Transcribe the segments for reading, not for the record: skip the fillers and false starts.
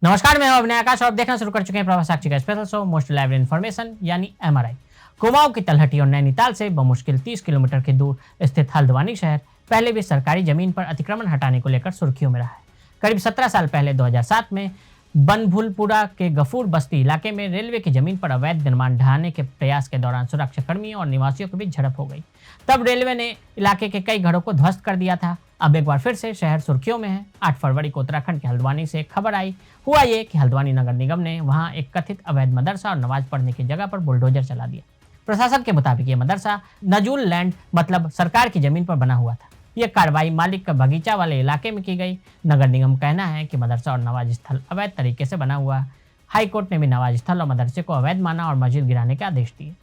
नमस्कार, मैं हूं अभिनय आकाश और आप देखना शुरू कर चुके हैं प्रभास साक्षी का special show most reliable information यानी एमआरआई। कुमाऊं की तलहटी और नैनीताल से बमुश्किल 30 किलोमीटर के दूर स्थित हल्द्वानी शहर पहले भी सरकारी जमीन पर अतिक्रमण हटाने को लेकर सुर्खियों में रहा है। करीब 17 साल पहले 2007 में बनभुलपुरा के गफूर बस्ती इलाके में रेलवे की जमीन पर अवैध निर्माण ढहाने के प्रयास के दौरान सुरक्षाकर्मियों और निवासियों के बीच झड़प हो गई। तब रेलवे ने इलाके के कई घरों को ध्वस्त कर दिया था। अब एक बार फिर से शहर सुर्खियों में है। 8 फरवरी को उत्तराखंड के हल्द्वानी से एक खबर आई। हुआ ये कि हल्द्वानी नगर निगम ने वहां एक कथित अवैध मदरसा और नमाज पढ़ने की जगह पर बुलडोजर चला दिया। प्रशासन के मुताबिक ये मदरसा नजूल लैंड मतलब सरकार की जमीन पर बना हुआ था। यह कार्रवाई मालिक का बगीचा वाले इलाके में की गई। नगर निगम कहना है कि मदरसा और नमाज स्थल अवैध तरीके से बना हुआ। हाईकोर्ट ने भी नमाज स्थल और मदरसे को अवैध माना और मस्जिद गिराने के आदेश दिए।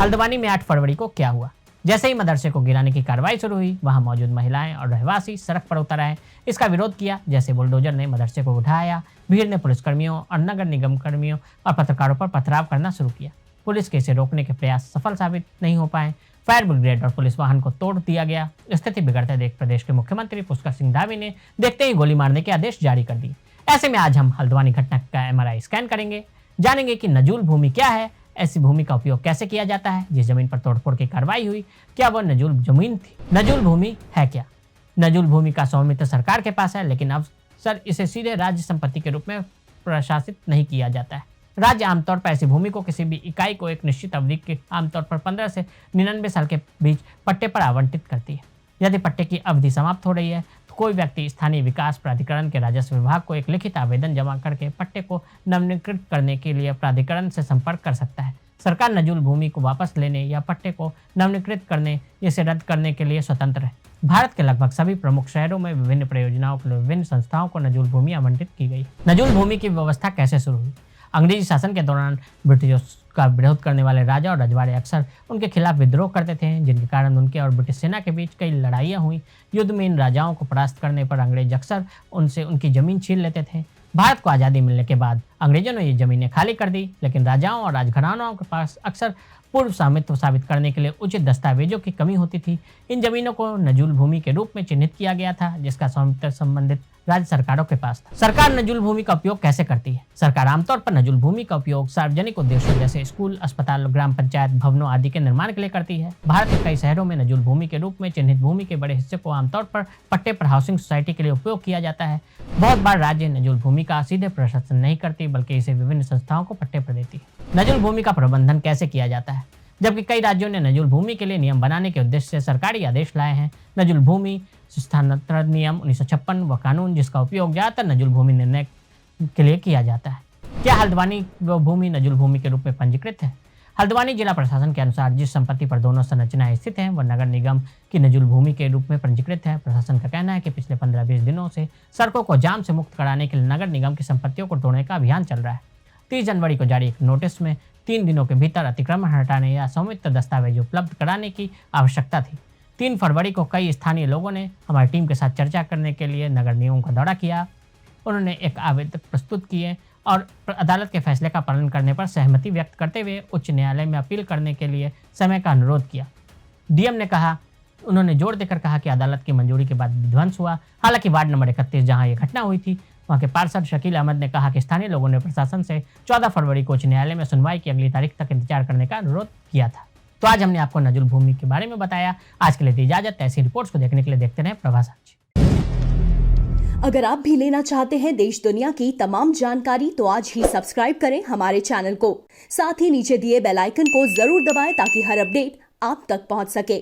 हल्द्वानी में 8 फरवरी को क्या हुआ? जैसे ही मदरसे को गिराने की कार्रवाई शुरू हुई, वहां मौजूद महिलाएं और रहवासी सड़क पर उतर आए, इसका विरोध किया। जैसे बुलडोजर ने मदरसे को उठाया, भीड़ ने पुलिसकर्मियों और नगर निगम कर्मियों और पत्रकारों पर पथराव करना शुरू किया। पुलिस के इसे रोकने के प्रयास सफल साबित नहीं हो पाए। फायर ब्रिगेड और पुलिस वाहन को तोड़ दिया गया। स्थिति बिगड़ते देख प्रदेश के मुख्यमंत्री पुष्कर सिंह धामी ने देखते ही गोली मारने के आदेश जारी कर दिए। ऐसे में आज हम हल्द्वानी घटना का एमआरआई स्कैन करेंगे, जानेंगे कि नजूल भूमि क्या है, ऐसी भूमि का उपयोग कैसे किया जाता है, जिस जमीन पर तोड़फोड़ की कार्रवाई हुई क्या वह नजूल जमीन थी? नजूल भूमि है क्या? नजूल भूमि का स्वामित्व सरकार के पास है, लेकिन अब सर इसे सीधे राज्य संपत्ति के रूप में प्रशासित नहीं किया जाता है। राज्य आमतौर पर ऐसी भूमि को किसी भी इकाई को एक निश्चित अवधि के आमतौर पर 15 से 99 साल के बीच पट्टे पर आवंटित करती है। यदि पट्टे की अवधि समाप्त हो रही है तो कोई व्यक्ति स्थानीय विकास प्राधिकरण के राजस्व विभाग को एक लिखित आवेदन जमा करके पट्टे को नवीनीकृत करने के लिए प्राधिकरण से संपर्क कर सकता है। सरकार नजूल भूमि को वापस लेने या पट्टे को नवीनीकृत करने या इसे रद्द करने के लिए स्वतंत्र है। भारत के लगभग सभी प्रमुख शहरों में विभिन्न परियोजनाओं के लिए विभिन्न संस्थाओं को नजूल भूमि आवंटित की गई। नजूल भूमि की व्यवस्था कैसे शुरू हुई? अंग्रेजी शासन के दौरान ब्रिटिशों का विरोध करने वाले राजा और रजवाड़े अक्सर उनके खिलाफ विद्रोह करते थे, जिनके कारण उनके और ब्रिटिश सेना के बीच कई लड़ाइयाँ हुई। युद्ध में इन राजाओं को परास्त करने पर अंग्रेज अक्सर उनसे उनकी जमीन छीन लेते थे। भारत को आज़ादी मिलने के बाद अंग्रेजों ने ये जमीनें खाली कर दी, लेकिन राजाओं और राजघरानों के पास अक्सर पूर्व स्वामित्व साबित करने के लिए उचित दस्तावेजों की कमी होती थी। इन जमीनों को नजूल भूमि के रूप में चिन्हित किया गया था, जिसका स्वामित्व संबंधित राज्य सरकारों के पास था। सरकार नजूल भूमि का उपयोग कैसे करती है? सरकार आमतौर पर नजूल भूमि का उपयोग सार्वजनिक उद्देश्यों जैसे स्कूल, अस्पताल, ग्राम पंचायत भवनों आदि के निर्माण के लिए करती है। भारत के कई शहरों में नजूल भूमि के रूप में चिन्हित भूमि के बड़े हिस्से को आमतौर पर पट्टे पर हाउसिंग सोसाइटी के लिए उपयोग किया जाता है। बहुत बार राज्य नजूल भूमि का सीधे प्रशासन नहीं करती, बल्कि इसे विभिन्न संस्थाओं को पट्टे पर देती है। नजूल भूमि का प्रबंधन कैसे किया जाता है? जबकि कई राज्यों ने नजूल भूमि के लिए नियम बनाने के उद्देश्य से सरकारी आदेश लाए हैं। नजूल भूमि स्थानांतरण नियम 1956 व कानून, जिसका उपयोग ज्यादातर नजूल भूमि निर्णय के लिए किया जाता है। क्या हल्द्वानी व भूमि नजूल भूमि के रूप में पंजीकृत है? हल्द्वानी जिला प्रशासन के अनुसार जिस संपत्ति पर दोनों संरचनाएं स्थित हैं वह नगर निगम की नजूल भूमि के रूप में पंजीकृत है। प्रशासन का कहना है कि पिछले 15-20 दिनों से सड़कों को जाम से मुक्त कराने के लिए नगर निगम की संपत्तियों को तोड़ने का अभियान चल रहा है। 30 जनवरी को जारी एक नोटिस में 3 दिनों के भीतर अतिक्रमण हटाने या स्वामित्व दस्तावेज उपलब्ध कराने की आवश्यकता थी। 3 फरवरी को कई स्थानीय लोगों ने हमारी टीम के साथ चर्चा करने के लिए नगर निगम का दौरा किया। उन्होंने एक आवेदन प्रस्तुत किए और अदालत के फैसले का पालन करने पर सहमति व्यक्त करते हुए उच्च न्यायालय में अपील करने के लिए समय का अनुरोध किया। डीएम ने कहा, उन्होंने जोर देकर कहा कि अदालत की मंजूरी के बाद विध्वंस हुआ। हालांकि वार्ड नंबर 31 जहां ये घटना हुई थी, वहां के पार्षद शकील अहमद ने कहा कि स्थानीय लोगों ने प्रशासन से 14 फरवरी को उच्च न्यायालय में सुनवाई की अगली तारीख तक इंतजार करने का अनुरोध किया था। तो आज हमने आपको नजूल भूमि के बारे में बताया। आज के लिए दी इजाजत। ऐसी रिपोर्ट्स को देखने के लिए देखते रहें प्रभास साक्षी। अगर आप भी लेना चाहते हैं देश दुनिया की तमाम जानकारी तो आज ही सब्सक्राइब करें हमारे चैनल को। साथ ही नीचे दिए बेल आइकन को जरूर दबाएं ताकि हर अपडेट आप तक पहुंच सके।